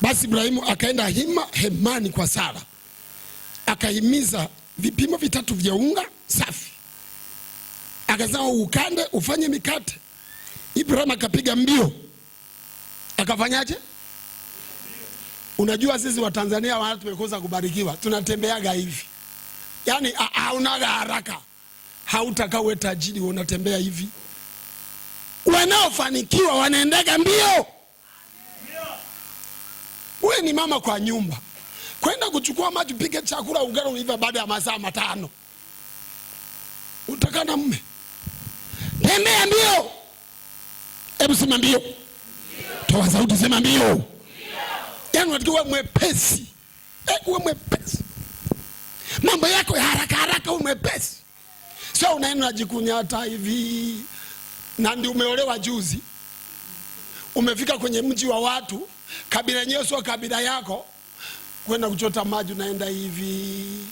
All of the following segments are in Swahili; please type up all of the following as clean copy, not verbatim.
Basi Ibrahimu akaenda hemani kwa Sara, akahimiza vipimo 3 vya unga safi, akasema ukande ufanye mikate. Ibrahimu akapiga mbio, akafanyaje? Unajua sisi wa Tanzania watu tumekosa kubarikiwa, tunatembeaga hivi. Yani haunaga haraka, hautaka uwe tajiri unatembea hivi. Wanaofanikiwa wanaendaga mbio. Wewe ni mama kwa nyumba, kwenda kuchukua maji, pige chakula, ugali uiva baada ya masaa 5. Utakana mume. Tembea mbio. Hebu sema mbio. Toa sauti, sema mbio. Yani unatakiwa mwepesi. Uwe mwepesi. Mambo yako ya haraka haraka uwe mwepesi. Sio unaenda unajikunyata hivi. Na ndio umeolewa juzi. Umefika kwenye mji wa watu, kabila yenyewe sio kabila yako, kwenda kuchota maji unaenda hivi.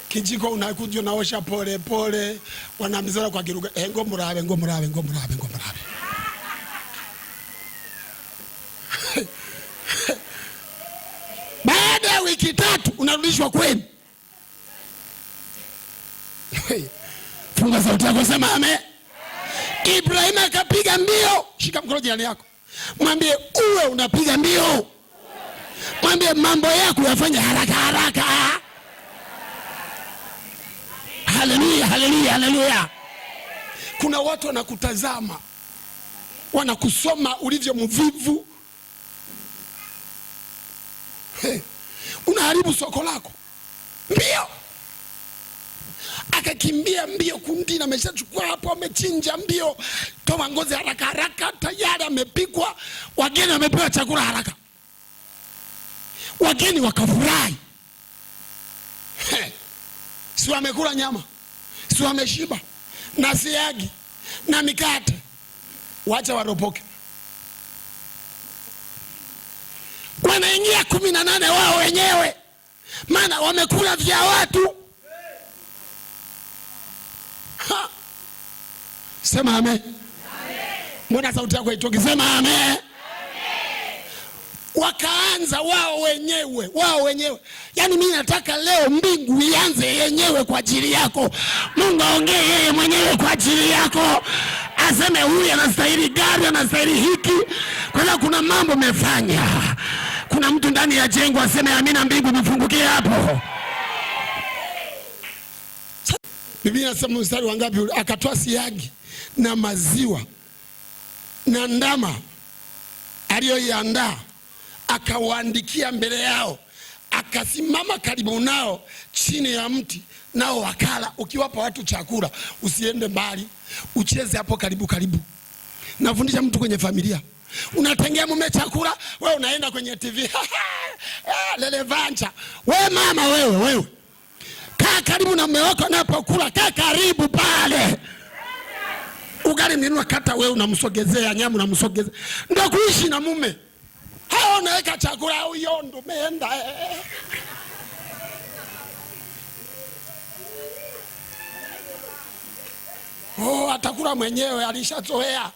Kijiko unakuja unaosha pole pole, wanamzora kwa kiruga, ngomurabe. Baada ya wiki 3 unarudishwa kwenu. Funga sauti yako, sema amen. Ibrahimu akapiga mbio. Shika mkono jirani yako, mwambie uwe unapiga mbio. Mwambie mambo yako yafanye haraka haraka. Haleluya, haleluya, haleluya. Kuna watu wanakutazama, wanakusoma ulivyo mvivu. Unaharibu soko lako. Mbio. Akakimbia mbio, kundi na ameshachukua hapo, amechinja mbio, toa ngozi haraka haraka, tayari amepikwa, wageni wamepewa chakula haraka. Wageni wakafurahi. Si wamekula nyama, si wameshiba na siagi na mikate, wacha waropoke. Wanaingia 18 wao wenyewe, maana wamekula vya watu. Sema amen. Mbona sauti yako haitoki? Sema amen. Wakaanza wao wenyewe. Yani mimi nataka leo mbingu ianze yenyewe kwa ajili yako. Mungu aongee yeye mwenyewe kwa ajili yako. Aseme huyu anastahili gari, anastahili hiki. Kwa sababu kuna mambo umefanya. Kuna mtu ndani ya jengo aseme amina, mbingu imefungukia hapo. Biblia inasema mstari wa ngapi? Akatoa siagi na maziwa na ndama aliyoiandaa, akawaandikia mbele yao, akasimama karibu nao chini ya mti, nao wakala. Ukiwapa watu chakula usiende mbali, ucheze hapo karibu. Nafundisha mtu kwenye familia, unatengea mume chakula, wewe unaenda kwenye TV. Lele vancha. Wewe mama, wewe kaa karibu na mume wako anapokula, kaa karibu pale. Ugali mnunua kata, wewe unamsogezea nyama, unamsogezea. Ndio kuishi na mume. Hao unaweka chakula au yondo umeenda. Atakula mwenyewe, alishazoea.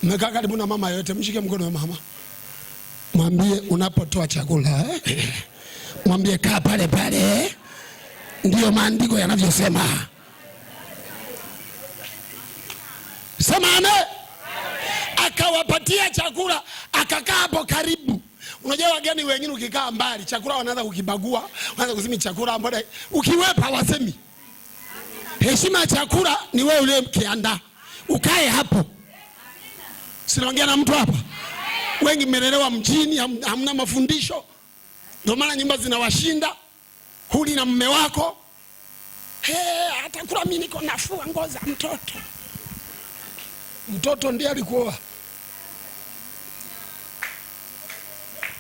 Mmekaa karibu na mama yote, mshike mkono wa mama. Mwambie unapotoa chakula, mwambie kaa pale pale. Ndio maandiko yanavyosema. Sema amen. Akawapatia chakula, akakaa hapo karibu. Unajua wageni wengine ukikaa mbali, chakula wanaanza kukibagua, wanaanza kusema chakula mbona ukiwepa wasemi. Heshima ya chakula ni wewe ule kiandaa. Ukae hapo. Sinaongea na mtu hapa. Wengi mmelelewa mjini, hamna mafundisho. Ndio maana nyumba zinawashinda. Huli na mume wako. Atakula mimi niko nafua nguo za mtoto. Mtoto ndiye alikuwa.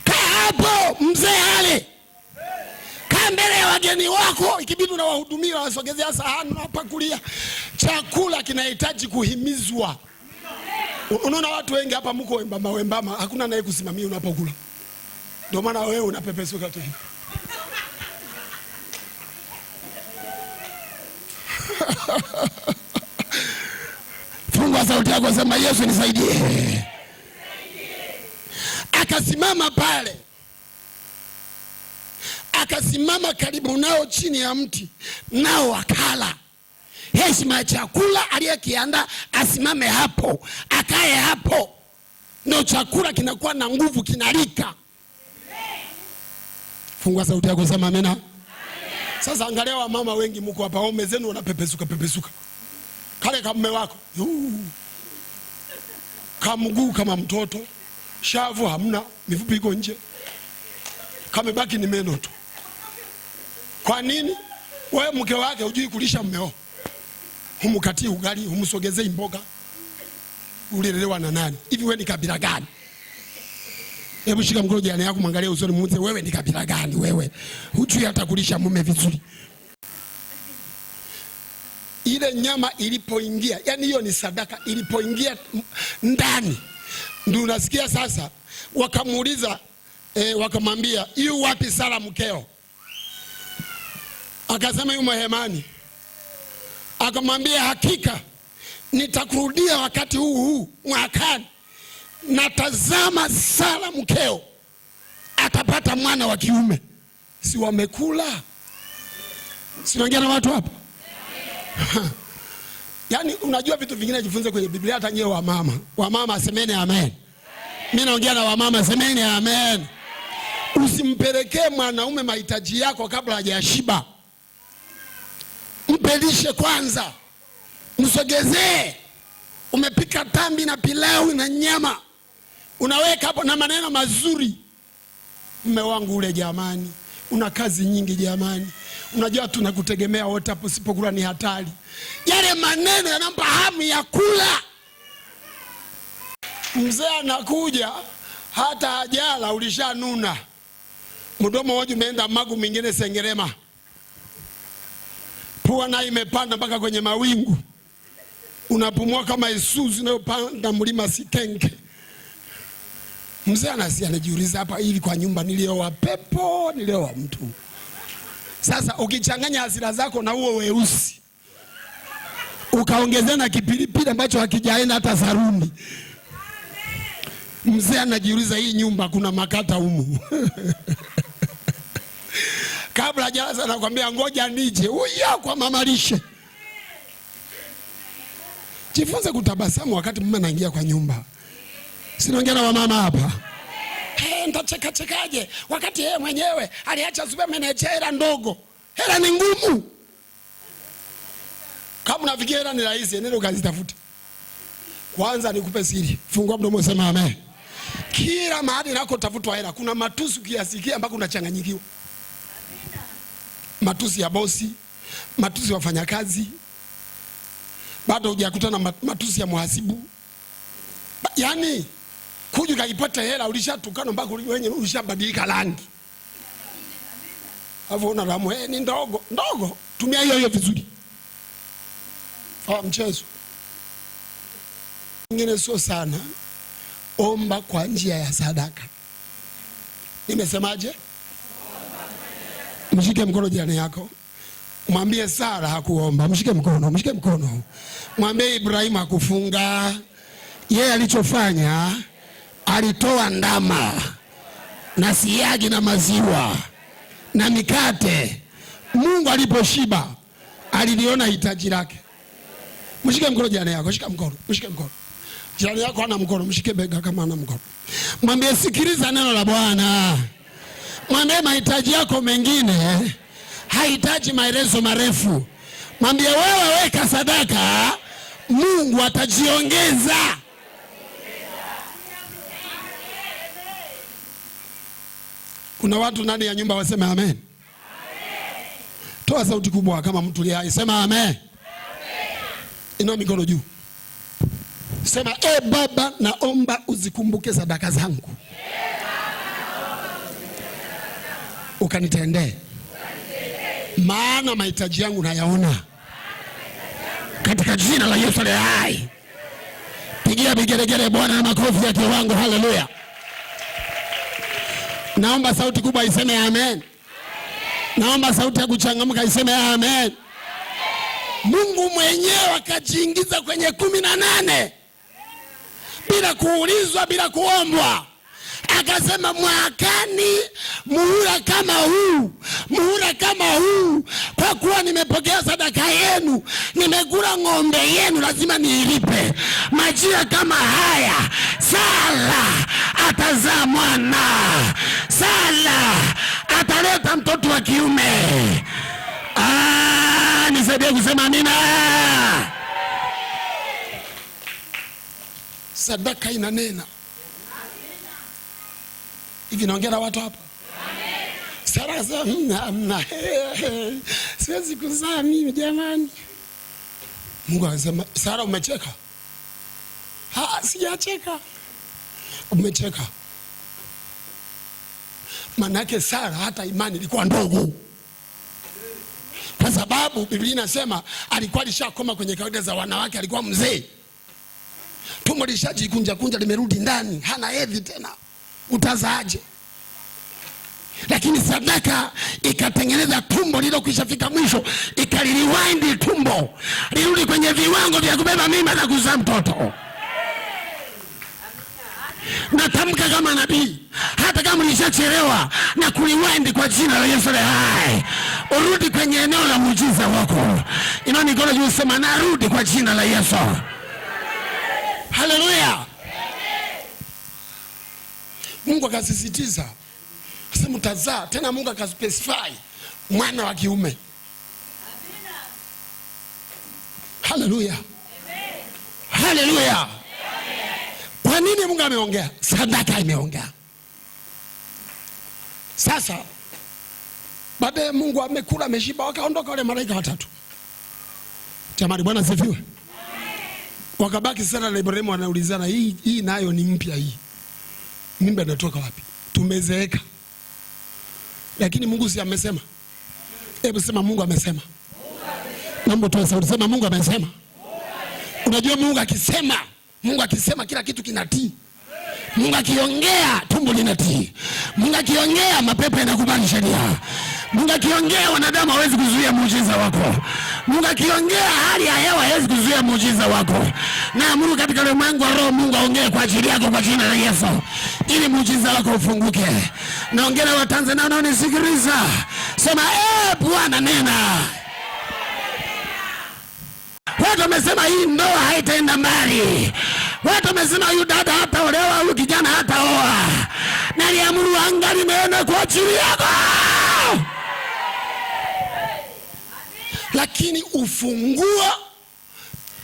Kaa hapo mzee ale. Kaa mbele ya wageni wako, ikibidi unawahudumia, wasogezea sahani, unapakulia. Chakula kinahitaji kuhimizwa. Unaona watu wengi hapa mko wembamba, hakuna naye kusimamia unapokula. Ndio maana wewe unapepesuka tu. Funga Toa sauti yako, sema Yesu nisaidie. Akasimama pale, akasimama karibu nao chini ya mti, nao wakala. Heshima ya chakula aliyekiandaa, asimame hapo, akae hapo, ndio chakula kinakuwa na nguvu, kinalika. Fungua sauti yako, sema amina. Sasa angalia wa mama wengi mko hapa, waume zenu wanapepesuka pepesuka. Kale kama mume wako, kamguu kama mtoto, shavu hamna, mifupi iko nje, kamebaki ni meno tu. Kwa nini? Wewe mke wake hujui kulisha mmeo. Humukati ugali, humusogezei mboga. Ulilelewa na nani? Hivi wewe ni kabila gani? Hebu shika mkono jirani yako, mwangalie usoni, muulize wewe ni kabila gani wewe? Hujui hata kulisha mume vizuri. Ile nyama ilipoingia, yani hiyo ni sadaka, ilipoingia ndani, ndio unasikia sasa wakamuuliza wakamwambia, "Yu wapi Sara mkeo?" Akasema yumo hemani. Akamwambia, "Hakika nitakurudia wakati huu mwakani, na tazama Sara mkeo atapata mwana wa kiume." Si wamekula? Sinaongea na watu hapa? Yaani unajua vitu vingine jifunze kwenye Biblia, hata nyewe wa mama. Wa mama semeni amen. Mimi naongea na wa mama, semeni amen. Usimpelekee mwanaume mahitaji yako kabla hajashiba. Mpelishe kwanza. Msogezee. Umepika tambi na pilau na nyama, unaweka hapo na maneno mazuri. Mume wangu ule jamani, una kazi nyingi jamani, unajua tunakutegemea wote hapo, sipokula ni hatari. Yale maneno yanampa hamu ya kula. Mzee anakuja hata hajala ulishanuna. Mdomo wako umeenda magu, mingine sengerema. Pua na imepanda mpaka kwenye mawingu. Unapumua kama Isuzu inayopanda mlima Sikenge. Mzee anajiuliza, hapa hivi kwa nyumba nilioa pepo, nilioa mtu? Sasa ukichanganya hasira zako na huo weusi, ukaongezea na kipilipili ambacho hakijaenda hata saruni, mzee anajiuliza, hii nyumba kuna makata humu. Kabla hajaanza anakuambia ngoja nije huyo kwa mama lishe. Jifunze kutabasamu wakati mume anaingia kwa nyumba. Sinaongea na mama hapa. Nitacheka chekaje wakati yeye mwenyewe aliacha supermarket hela ndogo. Hela ni ngumu. Kama unafikia hela ni rahisi, nenda ukazitafuta. Kwanza nikupe siri. Fungua mdomo, sema amen. Kila mahali nako tafutwa hela, kuna matusi ukiyasikia mpaka unachanganyikiwa. Matusi ya bosi, matusi ya wafanyakazi, bado hujakutana na matusi ya mhasibu. Yaani kuja kaipata hela ulishatukana mpaka wenyewe ulishabadilika rangi. Hapo unalamu ni ndogo, ndogo. Tumia hiyo vizuri. Mchezo. Ngine sio sana. Omba kwa njia ya sadaka. Nimesemaje? Mshike mkono jirani yako. Mwambie Sara hakuomba. Mshike mkono, mshike mkono. Mwambie Ibrahimu hakufunga. Yeye alichofanya, alitoa ndama na siagi na maziwa na mikate. Mungu aliposhiba, aliliona hitaji lake. Mshike mkono jirani yako, shika mkono, mshike mkono. Jirani yako ana mkono, mshike bega kama ana mkono. Mwambie sikiliza neno la Bwana. Mwambie mahitaji yako mengine hahitaji maelezo marefu. Mwambie wewe weka sadaka, Mungu atajiongeza. Kuna watu ndani ya nyumba waseme amen. Amen. Toa sauti kubwa kama mtu hai, sema amen. Amen. Inua mikono juu. Sema Baba, naomba uzikumbuke sadaka zangu. Ukanitendee. Maana mahitaji yangu nayaona. Katika jina la Yesu aliye hai. Pigia vigelegele Bwana na makofi ya kiwango. Haleluya. Naomba sauti kubwa iseme amen. Naomba sauti ya kuchangamka iseme amen. Mungu mwenyewe akajiingiza kwenye 18 bila kuulizwa, bila kuombwa. Akasema mwakani muhula kama huu, kwa kuwa nimepokea sadaka yenu, nimekula ng'ombe yenu, lazima niilipe. Majira kama haya Sara atazaa mwana, Sara ataleta mtoto wa kiume. Nisaidie kusema amina. Sadaka inanena. Hivi naongea na watu hapa? Sara akasema siwezi kuzaa mimi jamani. Mungu akasema, Sara umecheka? Sijacheka. Umecheka. Manake Sara hata imani ilikuwa ndogo. Kwa sababu Biblia inasema alikuwa alishakoma kwenye kawaida za wanawake, alikuwa mzee. Tumbo lishajikunja limerudi ndani, hana hedhi tena. Utazaaje? Lakini sadaka ikatengeneza tumbo lililokwisha fika mwisho, ikaliriwind tumbo lirudi kwenye viwango vya kubeba mimba na kuzaa mtoto. Natamka kama nabii, hata kama ulishachelewa, na kuliwind kwa jina la Yesu hai, urudi kwenye eneo la muujiza wako. Imani ikono juu, sema narudi kwa jina la Yesu. Haleluya. Mungu akasisitiza, sema mtazaa. Tena Mungu akaspecify mwana wa kiume. Haleluya. Haleluya. Kwa nini Mungu ameongea? Sadaka imeongea. Sasa baadaye Mungu amekula, ameshiba, wakaondoka wale malaika watatu. Jamani, Bwana asifiwe. Wakabaki Sara na Ibrahimu wanaulizana, hii nayo ni mpya hii. Mimba inatoka wapi? Tumezeeka. Lakini Mungu si amesema? Hebu sema Mungu amesema. Naomba tuwe sauti, sema Mungu amesema. Unajua Mungu akisema kila kitu kinatii. Mungu akiongea tumbo linatii. Mungu akiongea mapepo yanakubali sheria. Mungu akiongea wanadamu hawezi kuzuia muujiza wako. Mungu akiongea hali ya hewa hawezi kuzuia muujiza wako. Na Mungu katika ulimwengu wa roho, Mungu aongee kwa ajili yako kwa jina la Yesu, ili muujiza wako ufunguke. Naongea na Watanzania wanaonisikiliza, sema Bwana nena. Watu wamesema hii ndoa haitaenda mbali. Watu wamesema huyu dada hataolewa, huyu kijana hataoa. Naliamuru anga limeenda kwa ajili yako. Lakini ufunguo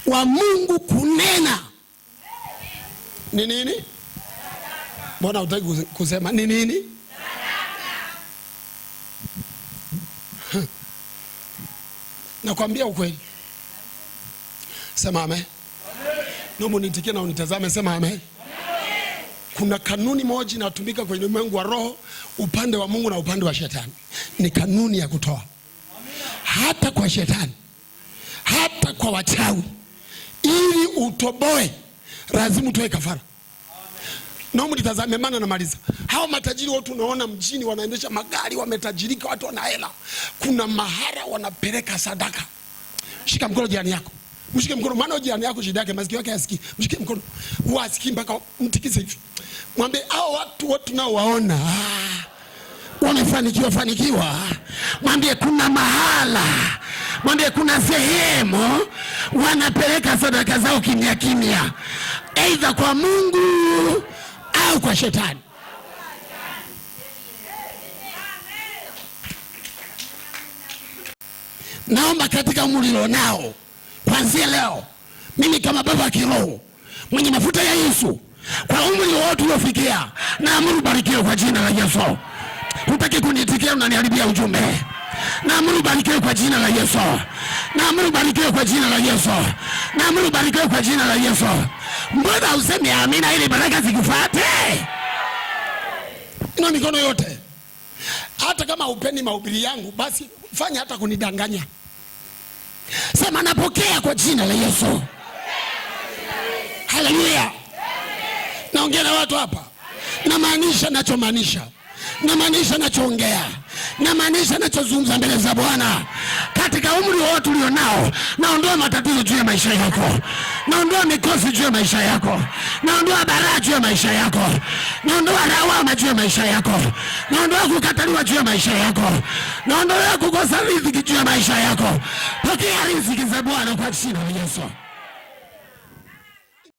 wa Mungu kunena ni nini? Mbona hutaki kusema ni nini? Nakwambia ukweli. Sema amen. Naomba nitikie na unitazame, sema amen. Kuna kanuni moja inatumika kwenye ulimwengu wa roho, upande wa Mungu na upande wa shetani. Ni kanuni ya kutoa. Hata kwa shetani, hata kwa wachawi, ili utoboe lazima utoe kafara. Naomba nitazame, maana namaliza. Hao matajiri wote unaona mjini wanaendesha magari, wametajirika, watu wana hela. Kuna mahara wanapeleka sadaka. Shika mkono jirani yako. Mshike mkono, maana jirani yako shida yake masikio yake yasikii. Mshike mkono, wasikii mpaka mtikise hivi. Mwambie hao watu wote nao waona wamefanikiwa. Mwambie kuna mahala, mwambie kuna sehemu wanapeleka sadaka zao kimya, aidha kwa Mungu au kwa shetani. Naomba katika mulilo nao kuanzia leo, mimi kama baba wa kiroho mwenye mafuta ya Yesu, kwa umri wote uliofikia, naamuru barikiwe kwa jina la Yesu. Hutaki kunitikia, unaniharibia ujumbe. Naamuru barikiwe kwa jina la Yesu. Naamuru barikiwe kwa jina la Yesu. Naamuru barikiwe kwa jina la Yesu. Mbona useme amina ili baraka zikufuate? Ina mikono yote. Hata kama upendi mahubiri yangu, basi fanya hata kunidanganya. Sema napokea kwa jina la Yesu. Haleluya. Naongea na watu hapa. Namaanisha nachomaanisha. Namaanisha nachoongea. Namaanisha nachozungumza mbele za Bwana. Katika katika umri wote ulionao, naondoa matatizo juu ya maisha yako. Naondoa mikosi juu ya maisha yako. Naondoa balaa juu ya maisha yako. Naondoa lawama juu ya maisha yako. Naondoa kukataliwa juu ya maisha yako. Naondoa kukosa riziki juu ya maisha yako. Pokea riziki za Bwana kwa jina la Yesu.